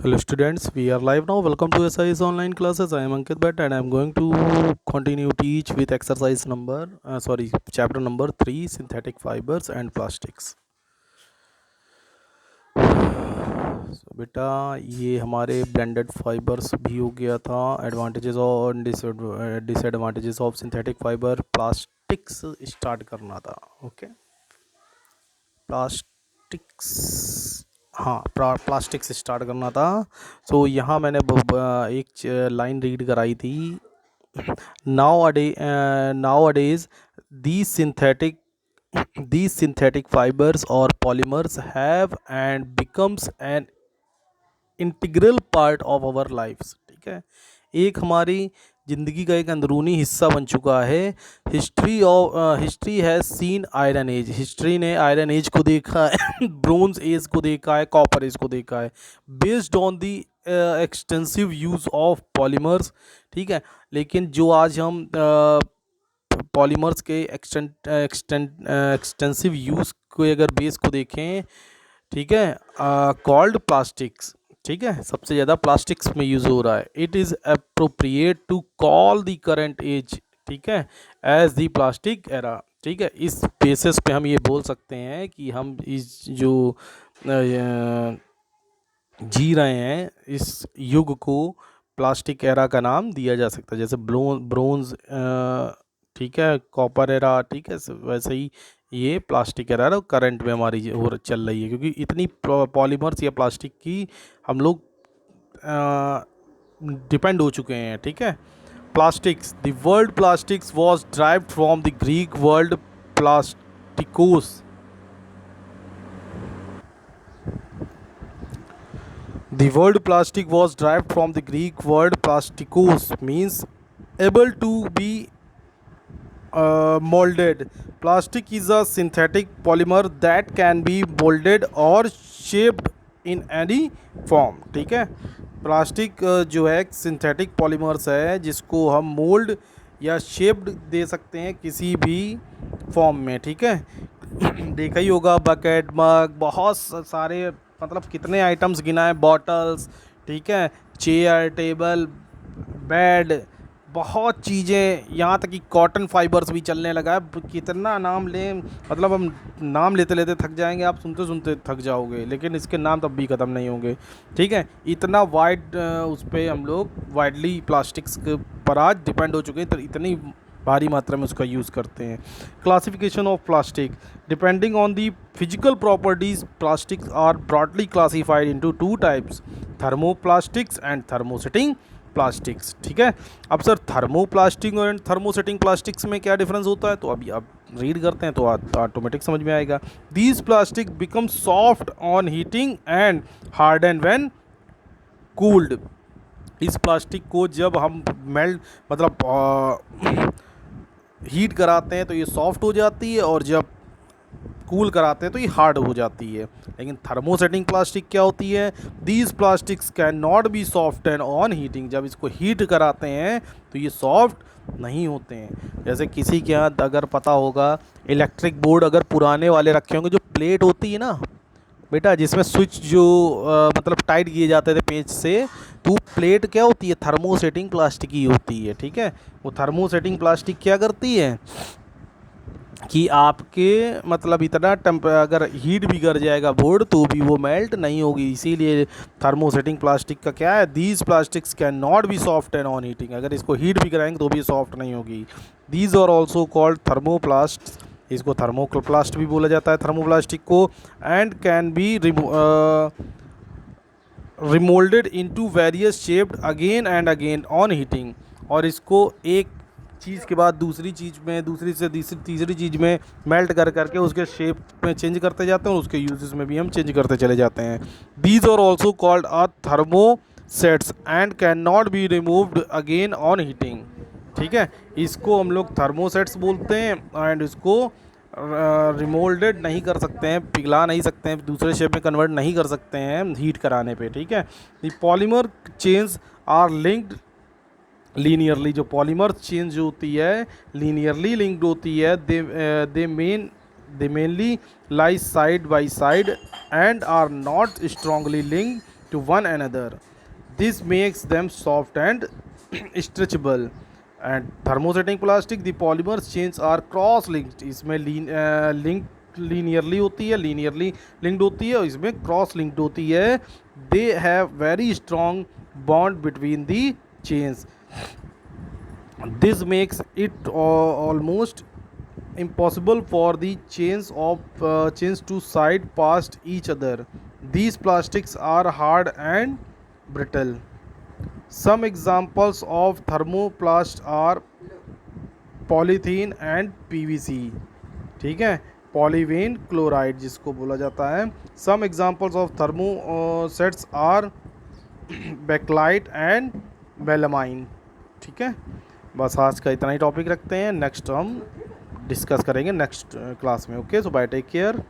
Hello students, we are live now. Welcome to SIS online classes. I am Ankit Bhatt and I am going to continue teach with exercise chapter number 3, synthetic fibers and plastics. So बेटा ये हमारे blended fibers भी हो गया था, advantages और disadvantages of synthetic fiber plastics start करना था. Okay, प्लास्टिक्स, हाँ प्लास्टिक्स स्टार्ट करना था. सो यहाँ मैंने एक लाइन रीड कराई थी. nowadays these synthetic these synthetic fibers or polymers have and becomes an integral part of our lifes. ठीक है, एक हमारी ज़िंदगी का एक अंदरूनी हिस्सा बन चुका है. History has seen iron age. History ने आयरन एज को देखा है, ब्रोंज एज को देखा है, कॉपर एज को देखा है, based on the extensive use of polymers. ठीक है, लेकिन जो आज हम पॉलीमर्स के एक्सटेंसिव यूज़ को अगर बेस को देखें, ठीक है, कॉल्ड प्लास्टिक्स. ठीक है, सबसे ज़्यादा प्लास्टिक्स में यूज़ हो रहा है. It is appropriate to call the current age, ठीक है, एज द प्लास्टिक एरा. ठीक है, इस बेसिस पे हम ये बोल सकते हैं कि हम इस जो जी रहे हैं इस युग को प्लास्टिक एरा का नाम दिया जा सकता है. जैसे ब्रोंज, ठीक है, कॉपर एरा, ठीक है, वैसे ही ये प्लास्टिक एरा करंट में हमारी चल रही है, क्योंकि इतनी पॉलीमर्स या प्लास्टिक की हम लोग डिपेंड हो चुके हैं. ठीक है, plastics, the word plastics was derived from the Greek word plastikos. The word plastic was derived from the Greek word plastikos, means able to be molded. Plastic is a synthetic polymer that can be molded or shaped in any form. ठीक है, plastic जो है synthetic polymers है जिसको हम mould या shaped दे सकते हैं किसी भी फॉर्म में. ठीक है, देखा ही होगा, बकेट, मग, बहुत सारे, मतलब कितने आइटम्स गिना है, बॉटल्स, ठीक है, चेयर, टेबल, बेड, बहुत चीज़ें, यहाँ तक कि कॉटन फाइबर्स भी चलने लगा है. कितना नाम लें, मतलब हम नाम लेते लेते थक जाएंगे, आप सुनते सुनते थक जाओगे, लेकिन इसके नाम तब भी ख़त्म नहीं होंगे. ठीक है, इतना वाइड उस पर हम लोग वाइडली प्लास्टिक्स के पर आज डिपेंड हो चुके हैं, तो इतनी भारी मात्रा में उसका यूज़ करते हैं. Classification of plastic, depending on the physical properties plastics are broadly classified into two types, thermoplastics and thermosetting plastics. ठीक है, अब सर थर्मोप्लास्टिक और थर्मोसेटिंग प्लास्टिक्स में क्या डिफरेंस होता है, तो अभी आप रीड करते हैं तो ऑटोमेटिक समझ में आएगा. These plastic become soft on heating and harden when cooled. इस प्लास्टिक को जब हम मेल्ट, मतलब हीट कराते हैं तो ये सॉफ्ट हो जाती है, और जब कूल कराते हैं तो ये हार्ड हो जाती है. लेकिन थर्मोसेटिंग प्लास्टिक क्या होती है, these plastics can not B soft and on heating. जब इसको हीट कराते हैं तो ये सॉफ्ट नहीं होते हैं. जैसे किसी के यहाँ अगर पता होगा, इलेक्ट्रिक बोर्ड अगर पुराने वाले रखे होंगे, जो प्लेट होती है ना बेटा, जिसमें स्विच जो मतलब टाइट किए जाते थे पेंच से, तो प्लेट क्या होती है, थर्मोसेटिंग प्लास्टिक की होती है. ठीक है, वो थर्मोसेटिंग प्लास्टिक क्या करती है कि आपके मतलब इतना अगर हीट भी कर जाएगा बोर्ड तो भी वो मेल्ट नहीं होगी. इसीलिए थर्मोसेटिंग प्लास्टिक का क्या है, these plastics can not B soft and on heating. अगर इसको हीट भी कराएंगे तो भी सॉफ्ट नहीं होगी. These are also called thermoplast. इसको थर्मोप्लास्ट भी बोला जाता है थर्मोप्लास्टिक को. And can be remoulded into various shaped again and again on heating. और इसको एक चीज़ के बाद दूसरी चीज़ में, दूसरी से तीसरी चीज़ में मेल्ट कर करके उसके शेप में चेंज करते जाते हैं, और उसके यूजेस में भी हम चेंज करते चले जाते हैं. These are also called a thermosets and can not be removed again on heating. ठीक है, इसको हम लोग थर्मोसेट्स बोलते हैं, एंड इसको रिमोल्डेड नहीं कर सकते हैं, पिघला नहीं सकते हैं, दूसरे शेप में कन्वर्ट नहीं कर सकते हैं हीट कराने पे. ठीक है, the polymer chains are linked linearly. जो पॉलीमर चेन जो होती है लीनियरली लिंक्ड होती है. They mainly lie side by side and are not strongly linked to one another. This makes them soft and stretchable. And thermosetting plastic, the polymers chains are cross linked. इसमें link linearly होती है, linearly linked होती है, और इसमें cross linked होती है. They have very strong bond between the chains. This makes it almost impossible for the chains to side past each other. These plastics are hard and brittle. Some examples of thermoplast are polythene and PVC. ठीक है, पॉलीवीन chloride जिसको बोला जाता है. Some examples of thermosets are bakelite and melamine. ठीक है, बस आज का इतना ही टॉपिक रखते हैं. नेक्स्ट हम डिस्कस करेंगे नेक्स्ट क्लास में. ओके, सो बाय, टेक केयर.